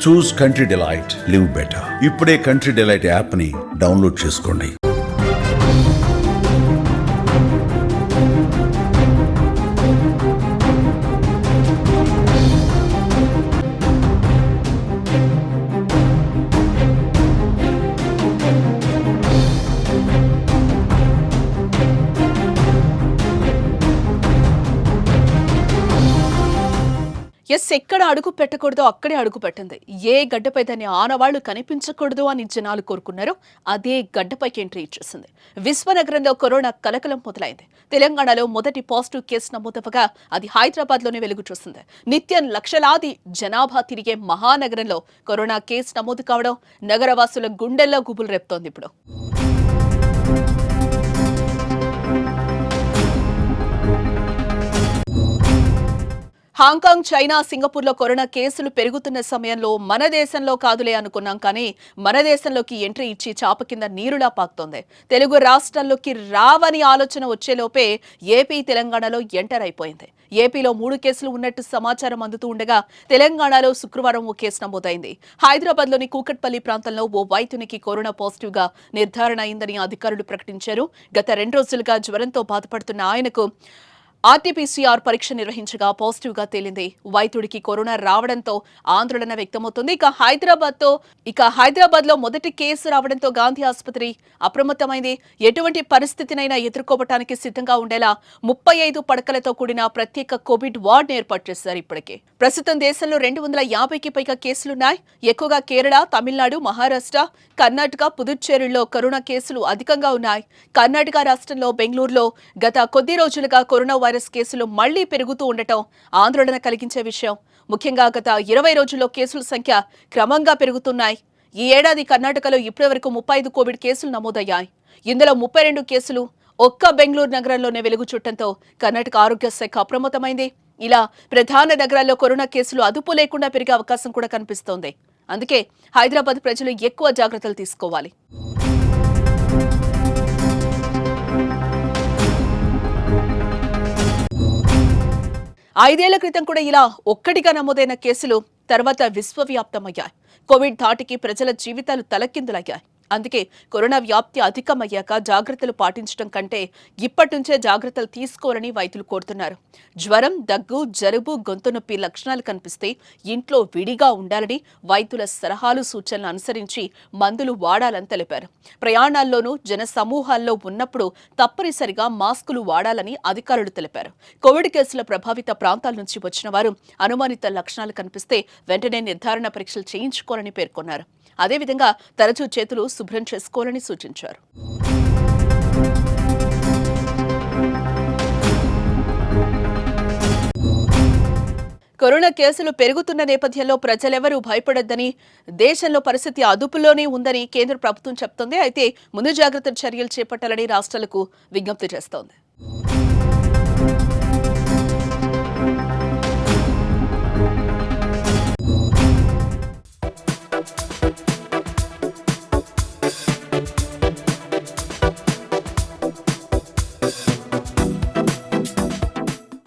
చూస్ country delight, live better. ఇప్పుడే country delight app ని download చేసుకోండి. ఎక్కడ అడుగు పెట్టకూడదో అక్కడే అడుగు పెట్టింది. ఏ గడ్డపై దాని ఆనవాళ్లు కనిపించకూడదు అని జనాలు కోరుకున్నారో అదే గడ్డపైకి ఎంట్రీ ఇచ్చేసింది. విశ్వనగరంలో కరోనా కలకలం మొదలైంది. తెలంగాణలో మొదటి పాజిటివ్ కేసు నమోదవగా అది హైదరాబాద్లోనే వెలుగు చూసింది. నిత్యం లక్షలాది జనాభా తిరిగే మహానగరంలో కరోనా కేసు నమోదు కావడం నగరవాసుల గుండెల్లో గుబులు రేపుతోంది. ఇప్పుడు హాంకాంగ్, చైనా, సింగపూర్లో కరోనా కేసులు పెరుగుతున్న సమయంలో మన దేశంలో కాదులే అనుకున్నాం, కానీ మన దేశంలోకి ఎంట్రీ ఇచ్చి చాప కింద నీరులా పాకుతోంది. తెలుగు రాష్ట్రాల్లోకి రావని ఆలోచన వచ్చేలోపే ఏపీ, తెలంగాణలో ఎంటర్ అయిపోయింది. ఏపీలో 3 కేసులు ఉన్నట్టు సమాచారం అందుతూ ఉండగా తెలంగాణలో శుక్రవారం ఓ కేసు నమోదైంది. హైదరాబాద్లోని కూకట్పల్లి ప్రాంతంలో ఓ వైద్యునికి కరోనా పాజిటివ్గా నిర్ధారణ అయిందని అధికారులు ప్రకటించారు. గత 2 రోజులుగా జ్వరంతో బాధపడుతున్న ఆయనకు ఆర్టీపీసీఆర్ పరీక్ష నిర్వహించగా పాజిటివ్గా తేలింది. వైద్యుడికి కరోనా రావడంతో ఆందోళన వ్యక్తమవుతుంది. హైదరాబాద్లో మొదటి కేసు రావడంతో గాంధీ ఆసుపత్రి అప్రమత్తమైంది. ఎటువంటి పరిస్థితినైనా ఎదుర్కోవటానికి సిద్ధంగా ఉండేలా 35 పడకలతో కూడిన ప్రత్యేక కోవిడ్ వార్డ్ ఏర్పాటు చేశారు. ఇప్పటికే ప్రస్తుతం దేశంలో 250కి పైగా కేసులున్నాయి. ఎక్కువగా కేరళ, తమిళనాడు, మహారాష్ట్ర, కర్ణాటక, పుదుచ్చేరిలో కరోనా కేసులు అధికంగా ఉన్నాయి. కర్ణాటక రాష్ట్రంలో బెంగళూరులో గత కొద్ది రోజులుగా కరోనా వైరస్ కేసులు మళ్లీ పెరుగుతూ ఉండటం ఆందోళన కలిగించే విషయం. ముఖ్యంగా గత 20 రోజుల్లో కేసుల సంఖ్య క్రమంగా పెరుగుతున్నాయి. ఈ ఏడాది కర్ణాటకలో ఇప్పటివరకు 35 కోవిడ్ కేసులు నమోదయ్యాయి. ఇందులో 32 కేసులు ఒక్క బెంగళూరు నగరంలోనే వెలుగు చుట్టంతో కర్ణాటక ఆరోగ్య శాఖ అప్రమత్తమైంది. ఇలా ప్రధాన నగరాల్లో కరోనా కేసులు అదుపు లేకుండా పెరిగే అవకాశం కూడా కనిపిస్తోంది. అందుకే హైదరాబాద్ ప్రజలు ఎక్కువ జాగ్రత్తలు తీసుకోవాలి. 5 ఏళ్ల క్రితం కూడా ఇలా ఒక్కటిగా నమోదైన కేసులు తర్వాత విశ్వవ్యాప్తమయ్యాయి. కోవిడ్ ధాటికి ప్రజల జీవితాలు తలకిందులయ్యాయి. అందుకే కరోనా వ్యాప్తి అధికమయ్యాక జాగ్రత్తలు పాటించడం కంటే ఇప్పటి నుంచే జాగ్రత్తలు తీసుకోవాలని వైద్యులు కోరుతున్నారు. జ్వరం, దగ్గు, జలుబు, గొంతు నొప్పి లక్షణాలు కనిపిస్తే ఇంట్లో విడిగా ఉండాలని, వైద్యుల సలహాలు, సూచనలు అనుసరించి మందులు వాడాలని తెలిపారు. ప్రయాణాల్లోనూ జన సమూహాల్లో ఉన్నప్పుడు తప్పనిసరిగా మాస్కులు వాడాలని అధికారులు తెలిపారు. కోవిడ్ కేసుల ప్రభావిత ప్రాంతాల నుంచి వచ్చిన వారు అనుమానిత లక్షణాలు కనిపిస్తే వెంటనే నిర్ధారణ పరీక్షలు చేయించుకోవాలని పేర్కొన్నారు. అదేవిధంగా తరచూ చేతులు శుభ్రం చేసుకోవాలని సూచించారు. కరోనా కేసులు పెరుగుతున్న నేపథ్యంలో ప్రజలెవరూ భయపడొద్దని, దేశంలో పరిస్థితి అదుపులోనే ఉందని కేంద్ర ప్రభుత్వం చెప్తోంది. అయితే ముందు జాగ్రత్త చర్యలు చేపట్టాలని రాష్ట్రాలకు విజ్ఞప్తి చేస్తోంది.